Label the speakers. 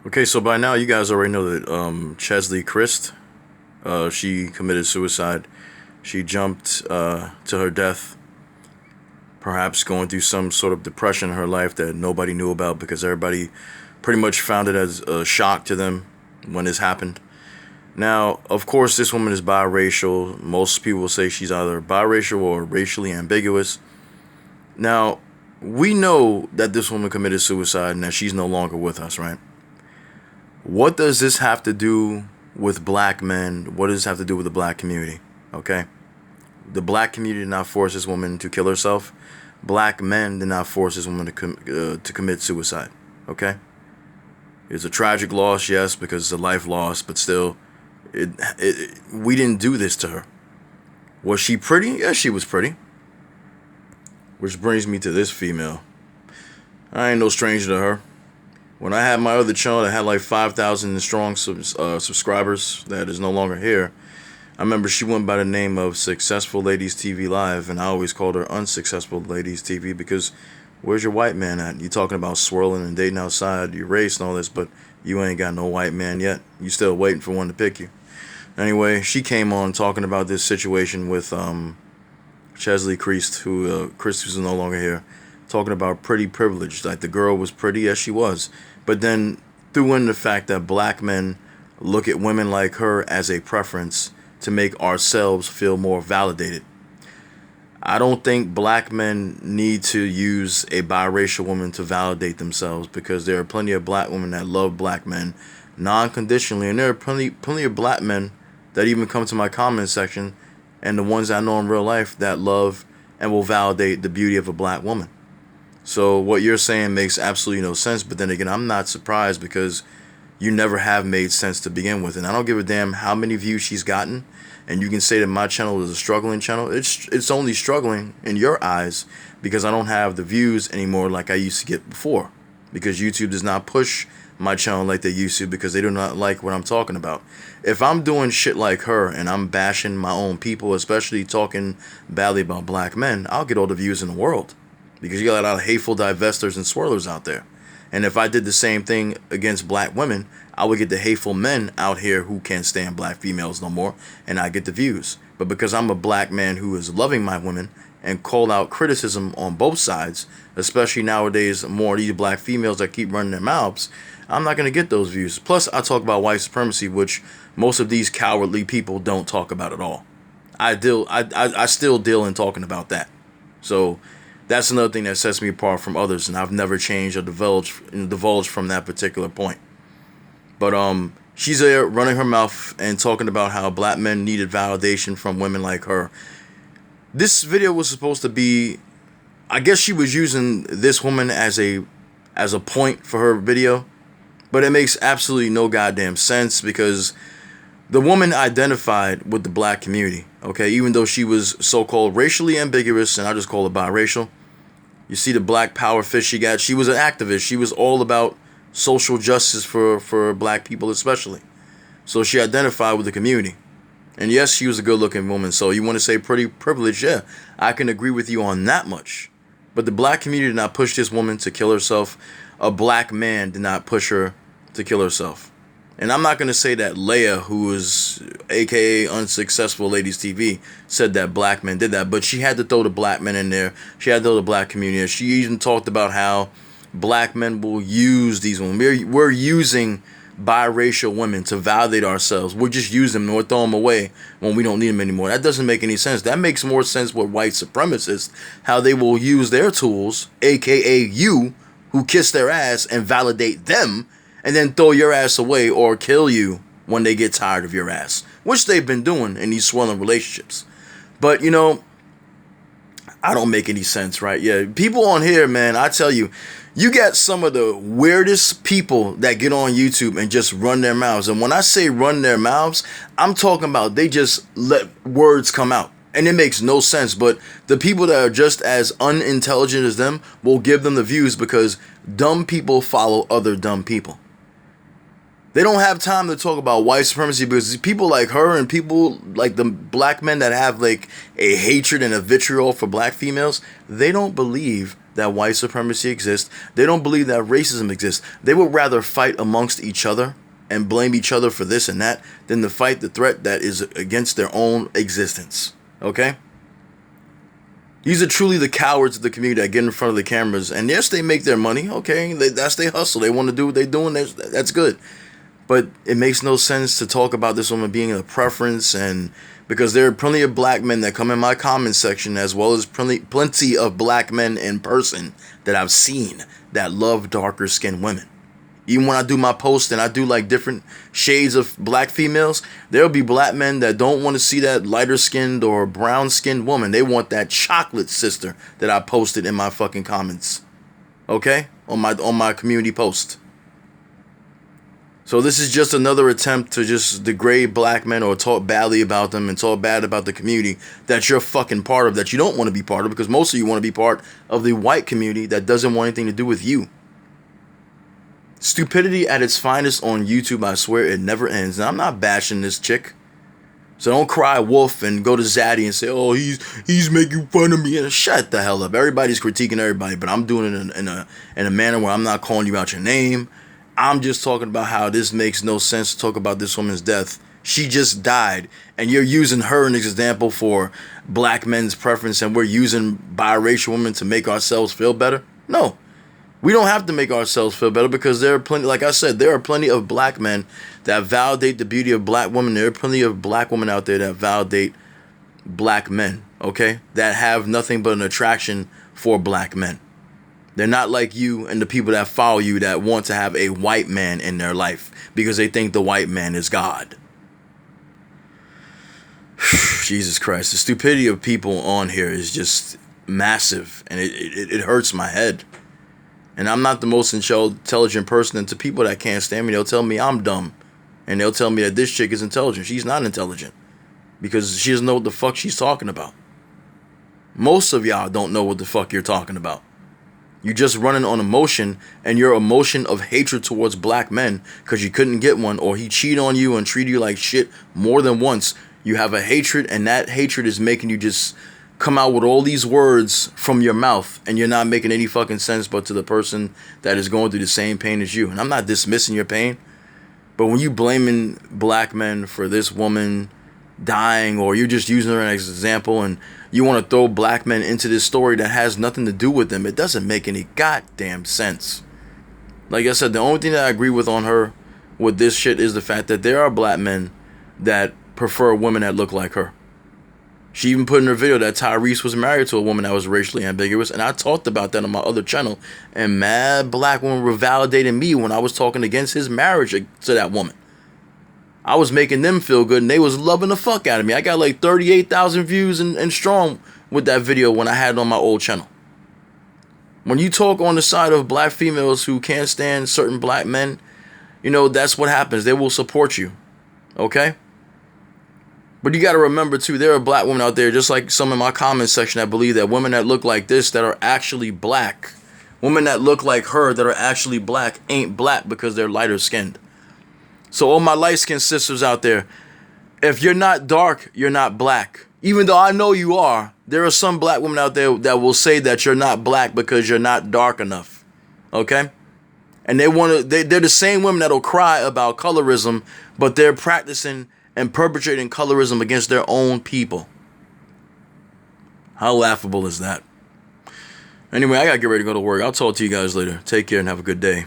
Speaker 1: Okay, so by now you guys already know that Chesley Christ, she committed suicide. She jumped to her death, perhaps going through some sort of depression in her life that nobody knew about because everybody pretty much found it as a shock to them when this happened. Now, of course, this woman is biracial. Most people say she's either biracial or racially ambiguous. Now, we know that this woman committed suicide and that she's no longer with us, right? What does this have to do with black men? What does this have to do with the black community? Okay? The black community did not force this woman to kill herself. Black men did not force this woman to commit suicide. Okay? It's a tragic loss, yes, because it's a life loss, but still, we didn't do this to her. Was she pretty? Yes, she was pretty. Which brings me to this female. I ain't no stranger to her. When I had my other channel that had like 5,000 strong subscribers that is no longer here, I remember she went by the name of Successful Ladies TV Live, and I always called her Unsuccessful Ladies TV because where's your white man at? You talking about swirling and dating outside your race and all this, but you ain't got no white man yet. You still waiting for one to pick you. Anyway, she came on talking about this situation with Chesley Christ, who Christ is no longer here, talking about pretty privilege. Like the girl was pretty, as she was, but then threw in the fact that black men look at women like her as a preference to make ourselves feel more validated. I don't think black men need to use a biracial woman to validate themselves because there are plenty of black women that love black men non-conditionally, and there are plenty of black men that even come to my comment section and the ones I know in real life that love and will validate the beauty of a black woman. So what you're saying makes absolutely no sense, but then again, I'm not surprised because you never have made sense to begin with, and I don't give a damn how many views she's gotten. And you can say that my channel is a struggling channel. It's only struggling in your eyes because I don't have the views anymore like I used to get before. Because YouTube does not push my channel like they used to because they do not like what I'm talking about. If I'm doing shit like her and I'm bashing my own people, especially talking badly about black men, I'll get all the views in the world. Because you got a lot of hateful divestors and swirlers out there. And if I did the same thing against black women, I would get the hateful men out here who can't stand black females no more, and I get the views. But because I'm a black man who is loving my women and call out criticism on both sides, especially nowadays, more of these black females that keep running their mouths, I'm not going to get those views. Plus, I talk about white supremacy, which most of these cowardly people don't talk about at all. I still deal in talking about that. So that's another thing that sets me apart from others, and I've never changed or divulged from that particular point. But she's there running her mouth and talking about how black men needed validation from women like her. This video was supposed to be, I guess she was using this woman as a point for her video, but it makes absolutely no goddamn sense because the woman identified with the black community, okay, even though she was so-called racially ambiguous, and I just call her biracial. You see the black power fist she got. She was an activist. She was all about social justice for black people especially. So she identified with the community. And yes, she was a good-looking woman. So you want to say pretty privileged? Yeah, I can agree with you on that much. But the black community did not push this woman to kill herself. A black man did not push her to kill herself. And I'm not going to say that Leia, who is aka Unsuccessful Ladies TV, said that black men did that. But she had to throw the black men in there. She had to throw the black community. She even talked about how black men will use these women. We're using biracial women to validate ourselves. We're just using them or throw them away when we don't need them anymore. That doesn't make any sense. That makes more sense with white supremacists, how they will use their tools, aka you, who kiss their ass, and validate them, and then throw your ass away or kill you when they get tired of your ass, which they've been doing in these swelling relationships. But, you know, I don't make any sense, right? Yeah, people on here, man, I tell you, you got some of the weirdest people that get on YouTube and just run their mouths. And when I say run their mouths, I'm talking about they just let words come out. And it makes no sense. But the people that are just as unintelligent as them will give them the views because dumb people follow other dumb people. They don't have time to talk about white supremacy because people like her and people like the black men that have like a hatred and a vitriol for black females, they don't believe that white supremacy exists. They don't believe that racism exists. They would rather fight amongst each other and blame each other for this and that than to fight the threat that is against their own existence. Okay? These are truly the cowards of the community that get in front of the cameras. And yes, they make their money. Okay, that's their hustle. They want to do what they're doing. That's good. But it makes no sense to talk about this woman being a preference, and because there are plenty of black men that come in my comment section, as well as plenty of black men in person that I've seen that love darker skinned women. Even when I do my post and I do like different shades of black females, there'll be black men that don't want to see that lighter skinned or brown skinned woman. They want that chocolate sister that I posted in my fucking comments. Okay? On my community post. So this is just another attempt to just degrade black men or talk badly about them and talk bad about the community that you're fucking part of, that you don't want to be part of, because most of you want to be part of the white community that doesn't want anything to do with you. Stupidity at its finest on YouTube, I swear it never ends. Now, I'm not bashing this chick. So don't cry wolf and go to Zaddy and say, oh, he's making fun of me. And shut the hell up. Everybody's critiquing everybody, but I'm doing it in a manner where I'm not calling you out your name. I'm just talking about how this makes no sense to talk about this woman's death. She just died, and you're using her as an example for black men's preference, and we're using biracial women to make ourselves feel better? No. We don't have to make ourselves feel better, because there are plenty, like I said, there are plenty of black men that validate the beauty of black women. There are plenty of black women out there that validate black men, okay? That have nothing but an attraction for black men. They're not like you and the people that follow you that want to have a white man in their life because they think the white man is God. Jesus Christ. The stupidity of people on here is just massive, and it hurts my head. And I'm not the most intelligent person, and to people that can't stand me, they'll tell me I'm dumb. And they'll tell me that this chick is intelligent. She's not intelligent because she doesn't know what the fuck she's talking about. Most of y'all don't know what the fuck you're talking about. You're just running on emotion, and your emotion of hatred towards black men because you couldn't get one, or he cheated on you and treated you like shit more than once. You have a hatred, and that hatred is making you just come out with all these words from your mouth, and you're not making any fucking sense but to the person that is going through the same pain as you. And I'm not dismissing your pain, but when you blaming black men for this woman dying, or you're just using her as an example, and you want to throw black men into this story that has nothing to do with them, it doesn't make any goddamn sense. Like I said, the only thing that I agree with on her with this shit is the fact that there are black men that prefer women that look like her. She even put in her video that Tyrese was married to a woman that was racially ambiguous, and I talked about that on my other channel, and mad black women were validating me when I was talking against his marriage to that woman. I was making them feel good, and they was loving the fuck out of me. I got like 38,000 views and strong with that video when I had it on my old channel. When you talk on the side of black females who can't stand certain black men, you know, that's what happens. They will support you, okay? But you got to remember, too, there are black women out there, just like some in my comment section, that believe that women that look like this, that are actually black, women that look like her that are actually black, ain't black because they're lighter skinned. So all my light-skinned sisters out there, if you're not dark, you're not black. Even though I know you are, there are some black women out there that will say that you're not black because you're not dark enough. Okay? And they're the same women that'll cry about colorism, but they're practicing and perpetrating colorism against their own people. How laughable is that? Anyway, I gotta get ready to go to work. I'll talk to you guys later. Take care and have a good day.